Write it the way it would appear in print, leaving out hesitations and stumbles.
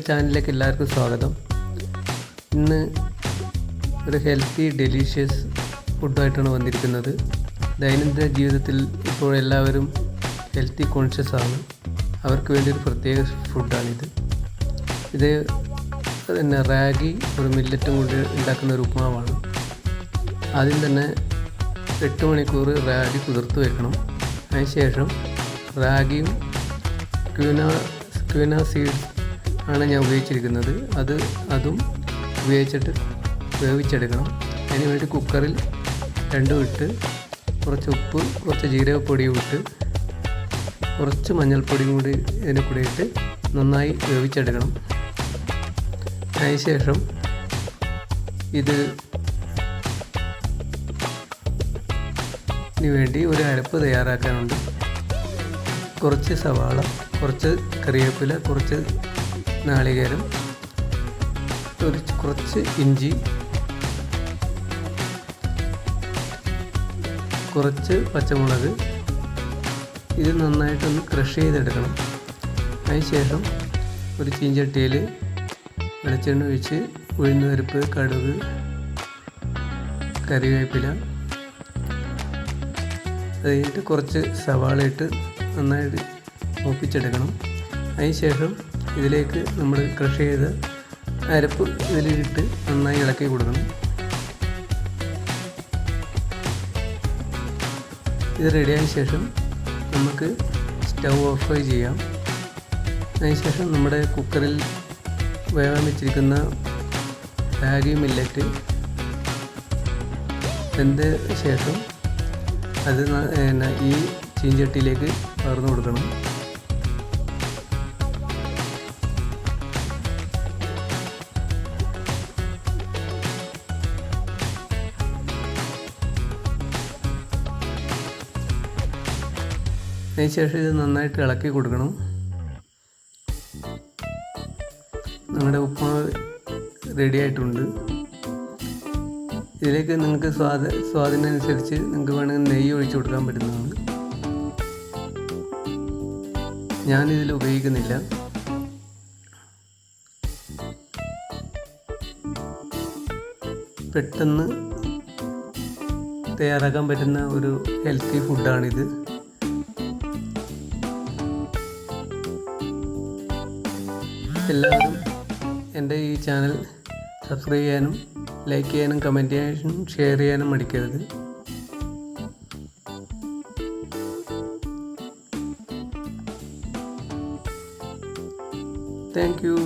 ചാനലിലേക്ക് എല്ലാവർക്കും സ്വാഗതം. ഇന്ന് ഒരു ഹെൽത്തി ഡെലീഷ്യസ് ഫുഡായിട്ടാണ് വന്നിരിക്കുന്നത്. ദൈനംദിന ജീവിതത്തിൽ ഇപ്പോൾ എല്ലാവരും ഹെൽത്തി കോൺഷ്യസ് ആണ്. അവർക്ക് വേണ്ടി ഒരു പ്രത്യേക ഫുഡാണിത്. ഇത് പിന്നെ റാഗി ഒരു മില്ലറ്റും കൊണ്ട് ഉണ്ടാക്കുന്ന ഒരു ഉപ്മാവാണ്. ആദ്യം തന്നെ 8 മണിക്കൂർ റാഗി കുതിർത്ത് വെക്കണം. അതിനുശേഷം റാഗിയും ക്വിന സീഡ്സ് ആണ് ഞാൻ ഉപയോഗിച്ചിരിക്കുന്നത്. അതും ഉപയോഗിച്ചിട്ട് വേവിച്ചെടുക്കണം. അതിന് വേണ്ടി കുക്കറിൽ രണ്ടും ഇട്ട് കുറച്ച് ഉപ്പ്, കുറച്ച് ജീരകപ്പൊടിയും ഇട്ട് കുറച്ച് മഞ്ഞൾപ്പൊടിയും കൂടി ഇതിന് കൂടെ ഇട്ട് നന്നായി വേവിച്ചെടുക്കണം. അതിനുശേഷം ഇതിന് വേണ്ടി ഒരു അരപ്പ് തയ്യാറാക്കാനുണ്ട്. കുറച്ച് സവാള, കുറച്ച് കറിവേപ്പില, കുറച്ച് നാളികേരം, കുറച്ച് ഇഞ്ചി, കുറച്ച് പച്ചമുളക്. ഇത് നന്നായിട്ടൊന്ന് ക്രഷ് ചെയ്തെടുക്കണം. അതിനുശേഷം ഒരു ചീഞ്ചട്ടിയിൽ വെളിച്ചെണ്ണ ഒഴിച്ച് ഉഴുന്നുപരിപ്പ്, കടുക്, കറിവേപ്പില, അത് കഴിഞ്ഞിട്ട് കുറച്ച് സവാള ഇട്ട് നന്നായിട്ട് മൂപ്പിച്ചെടുക്കണം. അതിനുശേഷം ഇതിലേക്ക് നമ്മൾ ക്രഷ് ചെയ്ത അരപ്പ് ഇതിലിട്ട് നന്നായി ഇളക്കി കൊടുക്കണം. ഇത് റെഡിയായ ശേഷം നമുക്ക് സ്റ്റൗ ഓഫ് ചെയ്യാം. അതിനുശേഷം നമ്മുടെ കുക്കറിൽ വേവാൻ വെച്ചിരിക്കുന്ന റാഗി മില്ലറ്റ് വെന്ത ശേഷം അത് ഈ ചീഞ്ചട്ടിയിലേക്ക് പകർന്നു കൊടുക്കണം. അതിനുശേഷം ഇത് നന്നായിട്ട് ഇളക്കി കൊടുക്കണം. നമ്മുടെ ഉപ്മാവ് റെഡി ആയിട്ടുണ്ട്. ഇതിലേക്ക് നിങ്ങൾക്ക് സ്വാദിനനുസരിച്ച് നിങ്ങൾക്ക് വേണമെങ്കിൽ നെയ്യ് ഒഴിച്ച് കൊടുക്കാൻ പറ്റുന്നതാണ്. ഞാനിതിൽ ഉപയോഗിക്കുന്നില്ല. പെട്ടെന്ന് തയ്യാറാക്കാൻ പറ്റുന്ന ഒരു ഹെൽത്തി ഫുഡാണിത്. എല്ലാവരും എൻ്റെ ഈ ചാനൽ സബ്സ്ക്രൈബ് ചെയ്യാനും ലൈക്ക് ചെയ്യാനും കമൻറ്റ് ചെയ്യാനും ഷെയർ ചെയ്യാനും മടിക്കരുത്. Thank you.